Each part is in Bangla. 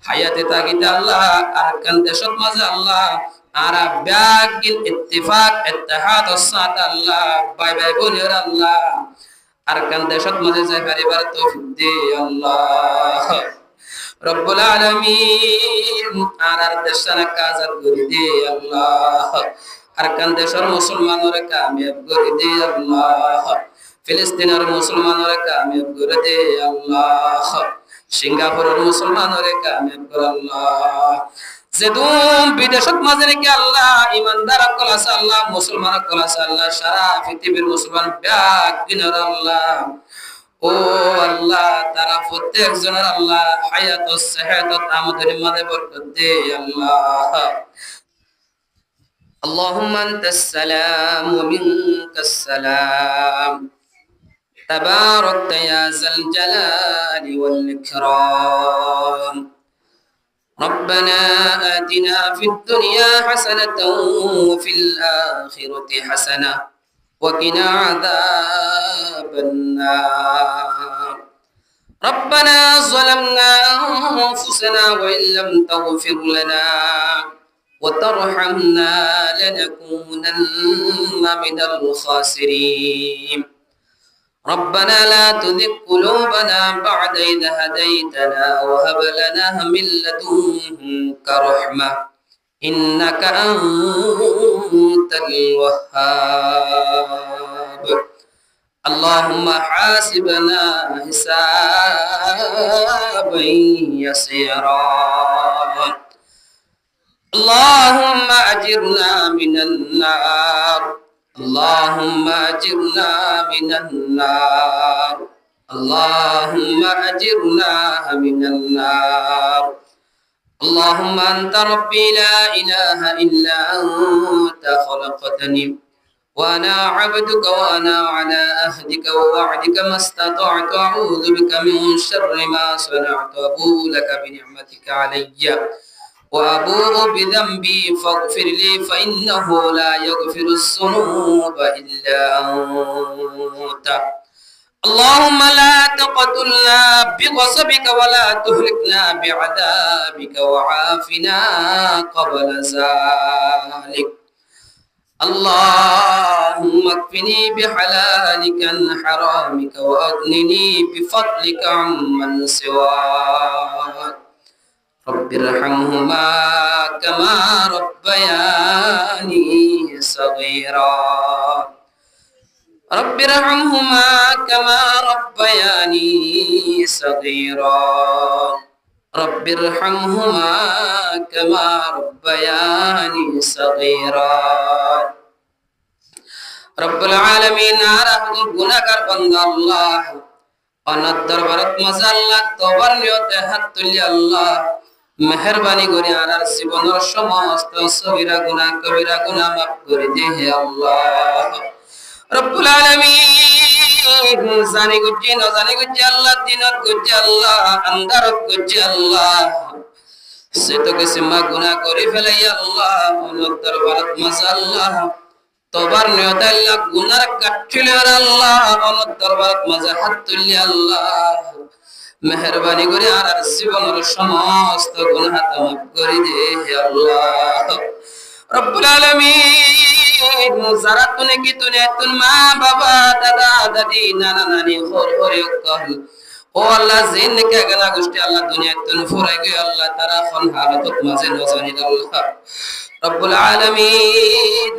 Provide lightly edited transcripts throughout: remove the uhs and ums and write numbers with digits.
হায়াতে থাকিতে আল্লাহ আরকান দেশত মাঝে আল্লাহ আরা ব্যাগিন ইত্তিফাক ইত্তেহাদ সাত আল্লাহ বাই বাই বলির আল্লাহ আরকান দেশত মাঝে যাই পারিবার তৌফিক দে আল্লাহ রব্বুল আলামিন আর দেশনা কাজাত করি দে আল্লাহ আরকান দেশের মুসলমানরে কামিয়াব করে দে আল্লাহ ফিলিস্তিনের মুসলমানরে কামিয়াব করে দে আল্লাহ সিঙ্গাপুরের মুসলমানরে কামিয়াব করে আল্লাহ যেদুম বিদেশত মাঝে রেখে আল্লাহ ইমানদার কল আছে আল্লাহ মুসলমান কল আছে আল্লাহ সারা পৃথিবীর মুসলমান ব্যাগ দিনের আল্লাহ ও আল্লাহ তারা প্রত্যেক জনের আল্লাহ হায়াত ও সেহাত আমাদের মাঝে বরকত দে আল্লাহ اللهم انت السلام ومنك السلام تباركت يا ذا الجلال والإكرام ربنا آتنا في الدنيا حسنة وفي الآخرة حسنة وقنا عذاب النار ربنا ظلمنا أنفسنا وإن لم تغفر لنا وترحمنا لنكونن من الخاسرين ربنا لا تزغ قلوبنا بعد إذ هديتنا وهب لنا من لدنك رحمة إنك أنت الوهاب اللهم حاسبنا حسابا يسيرا اللهم أجرنا من النار اللهم أجرنا من النار اللهم أجرنا من النار اللهم أنت ربي لا إله إلا أنت خلقتني وأنا عبدك وأنا على عهدك ووعدك ما استطعت أعوذ بك من شر ما صنعت أبوء لك بنعمتك علي وأبوء بذنبي فاغفر لي فإنه لا يغفر الذنوب إلا أنت اللهم لا تقتلنا بغضبك ولا تهلكنا بعذابك وعافنا قبل ذلك اللهم اكفني بحلالك عن حرامك وأغنني بفضلك عمن سواك رب ارحمهما كما ربياني صغيرا رب ارحمهما كما ربياني صغيرا رب ارحمهما كما ربياني صغيرا رب العالمين আরহাম গুনাহগার বান্দা আল্লাহ অনাদ দরবারত মাজাল্লাহ তওবার নিয়তে হাত তুলি আল্লাহ মেহেরবানি করে আর জীবনের সমস্ত সগীরা গুনাহ কবিরা গুনাহ মাফ করে দে হে আল্লাহ রব্বুল আলামিন জানি গুজি না জানি গুজি আল্লাহ দিনত গুজি আল্লাহ আন্দারত গুজি আল্লাহ সেতো কিছু মা গুনাহ করে ফেলাই আল্লাহ অনাদ দরবারত মাজাল্লাহ তওবার নিয়তে আল্লাহ গুনাহ কাটলে আল্লাহ অনাদ দরবারত মাজা হাত তুলি আল্লাহ মেহেরবানি করে আর জীবনের সমস্ত গুনাহ মাফ করে দে হে আল্লাহ রব্বুল আলামিন যারা তুনে কি তুনে তুন মা বাবা দাদা দাদি নানা নানি হর হরে কল ও আল্লাহ জিনকে গানা গোষ্ঠী আল্লাহ দুনিয়া তুন ফুরাই গে আল্লাহ তারা খন হালাতত মাঝে নজানি আল্লাহ রব্বুল আলামিন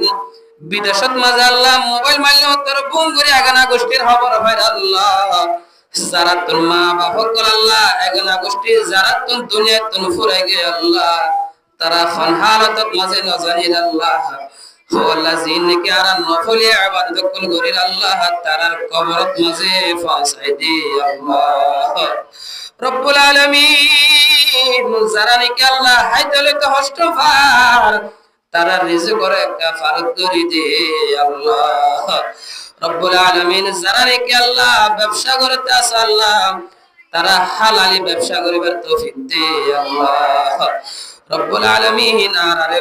বিদেশত মাঝে আল্লাহ মোবাইল মারলে তোর বুম করে গানা গোষ্ঠীর খবর হয় আল্লাহ যারা তোর মা বাবা কল আল্লাহ এগনা গোষ্ঠী যারা তোর দুনিয়া তুন ফুরাই গে আল্লাহ তারা খন হালাতত মাঝে নজানি আল্লাহ ও আল্লাহ জিনকে আর নফলি ইবাদত কল করি আল্লাহ তারার কবরত মাঝে ফাসাই দে আল্লাহ রব্বুল আলামিন যারা নাকি আল্লাহ হাইতলে তো হষ্ট ফার তারা রিজিক করে কাফারত করি দে আল্লাহ রব্বুল আলামিন যারা নাকি আল্লাহ ব্যবসা করতে আছে আল্লাহ তারা হালালি ব্যবসা করিবার তৌফিক দে আল্লাহ রব্বুল আলামিন আর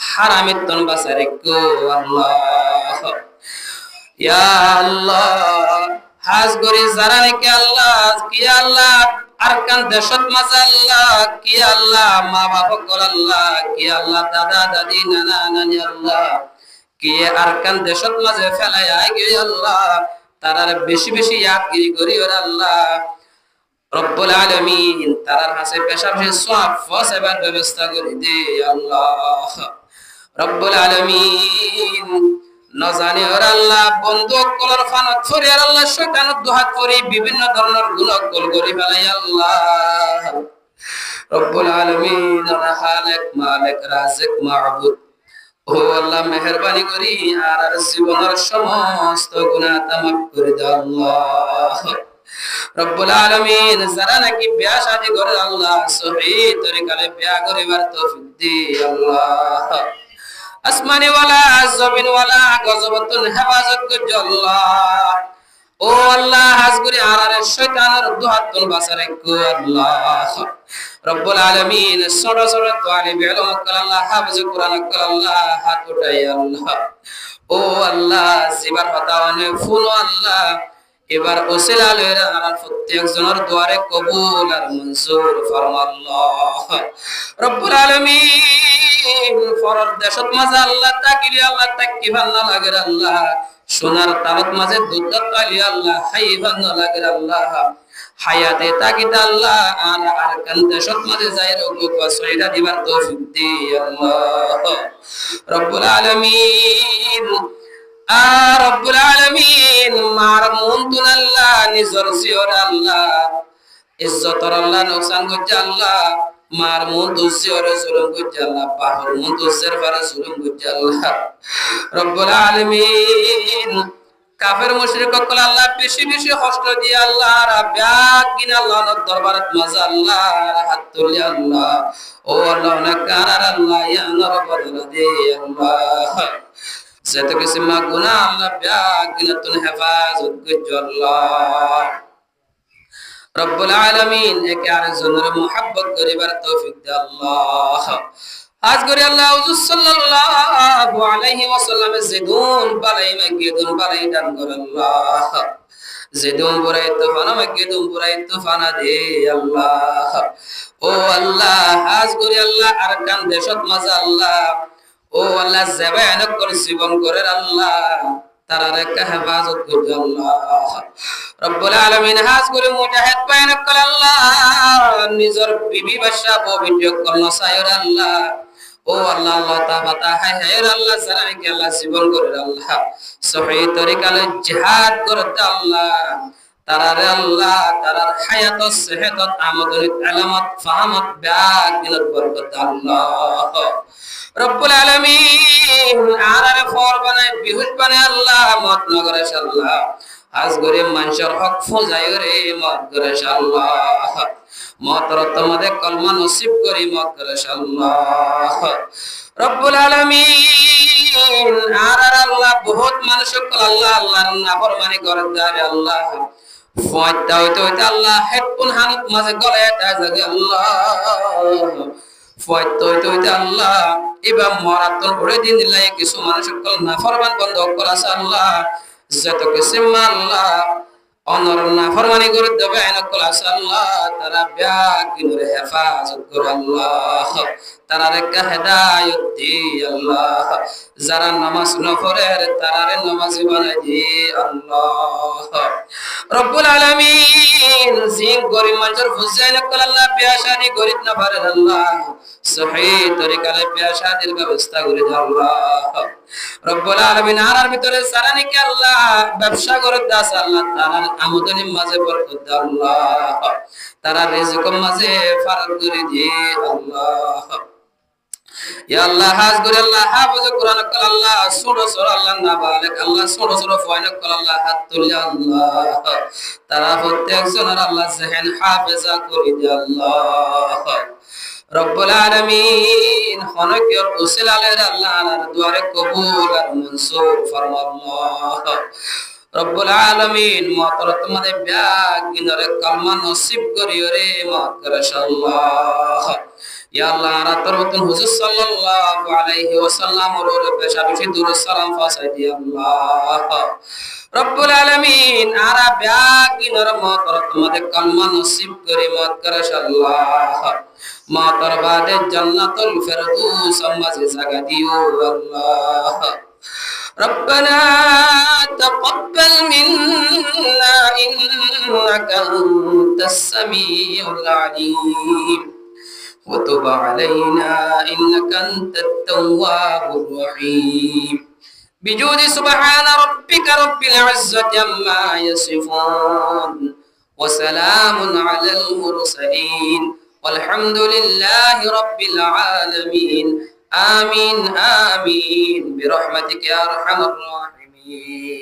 হারামের তন বাঁচারে গো আল্লাহ ইয়া আল্লাহ হাজ করি যারা নাকি আল্লাহ কি আল্লাহ আরকান দেশত মাঝে আল্লাহ কি আল্লাহ মা বাবা কল আল্লাহ কি আল্লাহ দাদা দাদি নানা নানি আল্লাহ কি আরকান দেশত মাঝে ফেলাই আয় গে আল্লাহ তারার বেশি বেশি ইয়াদগিরি করি ওর আল্লাহ রব্বুল আলামিন তারার কাছে পেশা পেশা সওয়াব ফসাবার ব্যবস্থা করে দে আল্লাহ রব্বুল আলামিন নজানি ওর আল্লাহ বন্ধু কলর ফানত ছড়ি আর আল্লাহ শয়তানের দুহাত করি বিভিন্ন ধরনের গুনাহ কল করি ফেলাই আল্লাহ রব্বুল আলামিন খালিক মালিক রাজিক মাবুদ ও আল্লাহ মেহেরবানি করি আর জীবনের সমস্ত গুনাহ মাফ করে দাও আল্লাহ রব্বুল আলামিন যারা নাকি বিয়া শাদী করে আল্লাহ সহিহ তরিকায় বিয়া করিবার তৌফিক দি আল্লাহ আসমানি ওয়ালা জমিন ওয়ালা গজবতুল হেফাজত করজো আল্লাহ ও আল্লাহ হাজগুরি আরারে শয়তানের দুহাতুল বাসারে কো আল্লাহ রব্বুল আলামিন ছোট ছোট তালিব ইলম কল আল্লাহ হাফেজ কোরআন কল আল্লাহ হাত উঠাই আল্লাহ ও আল্লাহ জিবার হতাওয়ানে ফুল আল্লাহ এবার ওসিলা লইরা আর প্রত্যেক জনের দুয়ারে কবুল আর মঞ্জুর ফরমা আল্লাহ রব্বুল আলামিন ফরর দেশত মাঝে আল্লাহ তাকিলি আল্লাহ তাকি ভান্না লাগে আল্লাহ সোনার তালত মাঝে দুধ তালি আল্লাহ হাই ভান্না লাগে আল্লাহ হায়াতে তাকিদ আল্লাহ আর আরকান দেশত মাঝে যাই রোগ সয়রা দিবার তৌফিক দি আল্লাহ রব্বুল আলামিন রব্বুল আলামিন মার মুনতুন আল্লাহ নিজর জিওর আল্লাহ ইজ্জতর আল্লাহ নকসান গজ্জা আল্লাহ মার মুনতু জিওর জুলুম গজ্জা আল্লাহ পাহর মুনতু জের ফারা জুলুম গজ্জা আল্লাহ রব্বুল আলামিন কাফের মুশরিক কল আল্লাহ বেশি বেশি কষ্ট দিয়ে আল্লাহ রাব্বা কিন আল্লাহর দরবারত মাজা আল্লাহ হাত তুলি আল্লাহ ও আল্লাহ না কারার আল্লাহ ইয়া নরবদল দে আল্লাহ যত কিছু মা গুনাহ আল্লাহ বিয়াগিনাতুল হেফাজত করজো আল্লাহ রব্বুল আলামিন একে আরেকজনের মুহাব্বত করিবার তৌফিক দে আল্লাহ আজ করে আল্লাহ হুজুর সাল্লাল্লাহু আলাইহি ওয়াসাল্লাম জিদুন বালাই মাগিদুন বালাই দান কর আল্লাহ জিদুন বুরাই তুফানা মাগিদুন বুরাই তুফানা দে আল্লাহ ও আল্লাহ আজ করে আল্লাহ আরকান দেশত মাজা আল্লাহ ও আল্লাহ জবান করে জীবন করে আল্লাহ তারার একটা হেফাজত করবে আল্লাহ রব্বুল আলামিন হাজ করে মুজাহিদ পায়ন করে আল্লাহ নিজর বিবি বাদশা পবিত্র করন সায়র আল্লাহ ও আল্লাহ আল্লাহ তাবাতা হায় হায় আল্লাহ সারাকে আল্লাহ জীবন করে আল্লাহ সহিহ তরিকালে জিহাদ করতে আল্লাহ তারারে আল্লাহ তারার হায়াত সেহত আমদনিত আলামত ফাহামত বাগিনত বরকত আল্লাহ রব্বুল আলামিন আরারে ফর বানায় বিহুশ বানায় আল্লাহ মত নগরে আল্লাহ আজ গরে মানুষের হক ফজায় রে মত করে আল্লাহ মত রতমদে কলমা নসিব করি মত করে আল্লাহ রব্বুল আলামিন আরার আল্লাহ বহুত মানুষ আল্লাহ আল্লাহর নাফরমানি করে দারে আল্লাহ ফয়তা হইতে আল্লাহ হেডফোন হানত মাঝে গলায় তা জাগে আল্লাহ ফয়তা হইতে আল্লাহ এবা মারাতন পড়ে দিন দিলাই কিছু মানুষ কল নাফরমান বন্ধ করা আল্লাহ যত কিছু আল্লাহ অনর নাফরমানি করে দেবে আইন কল আল্লাহ তারা ব্যাগিনুরে হেফাজত করে আল্লাহ তারা রেখা হেদায়েত দি আল্লাহ যারা নামাজ নপড়ে তারারে নামাজি বানাই দি আল্লাহ রব্বুল আলামিন জিন গরিব মানুষের ফুজাইন কল আল্লাহ বিয়া শাদী গরিব না পারে আল্লাহ সহিহ তরিকায় বিয়া শাদীর ব্যবস্থা করে দাও আল্লাহ রব্বুল আলামিন আর ভিতরে সারা নাকি আল্লাহ ব্যবসা করে দাস আল্লাহ তাআলা আমদানির মাঝে বরকত দাও আল্লাহ তারা রিজকের মাঝে ফারাক করে দি আল্লাহ ইয়া আল্লাহ হাজ করে আল্লাহ হাফেজ কোরআন কল আল্লাহ সুরা সুরা আল্লাহ নাবালিক আল্লাহ সুরা সুরা ফাইন কল আল্লাহ হাত তুলি আল্লাহ তারা প্রত্যেক জনের আল্লাহ জেহেন হাফেজা করে দি আল্লাহ রব্বুল আলামিন হনকিয়র উসিলালের আল্লাহ আর দুয়ারে কবুল আর মনসুর ফরমা আল্লাহ রব্বুল আলামিন মাতর তোমাদের ব্যাগিনরে কলমা নসিব করিও রে মাশাআল্লাহ ইয়া আল্লাহ রাতর মতন হুজুর সাল্লাল্লাহু আলাইহি ওয়াসাল্লাম ওর বেশা বেশি দুরূদ সালাম ফাসাই দি আল্লাহ রব্বুল আলামিন আরা ব্যাকি নরমত তোমাদের কলমা নসিব করে মত করে আল্লাহ মাতার বাদে জান্নাতুল ফেরদৌস মাঝে জায়গা দিও আল্লাহ ربنا تقبل منا إنك أنت السميع العليم وتب علينا إنك أنت التواب الرحيم بجود سبحان ربك رب العزة عما يصفون وسلام على المرسلين والحمد لله رب العالمين آمين آمين برحمتك يا أرحم الراحمين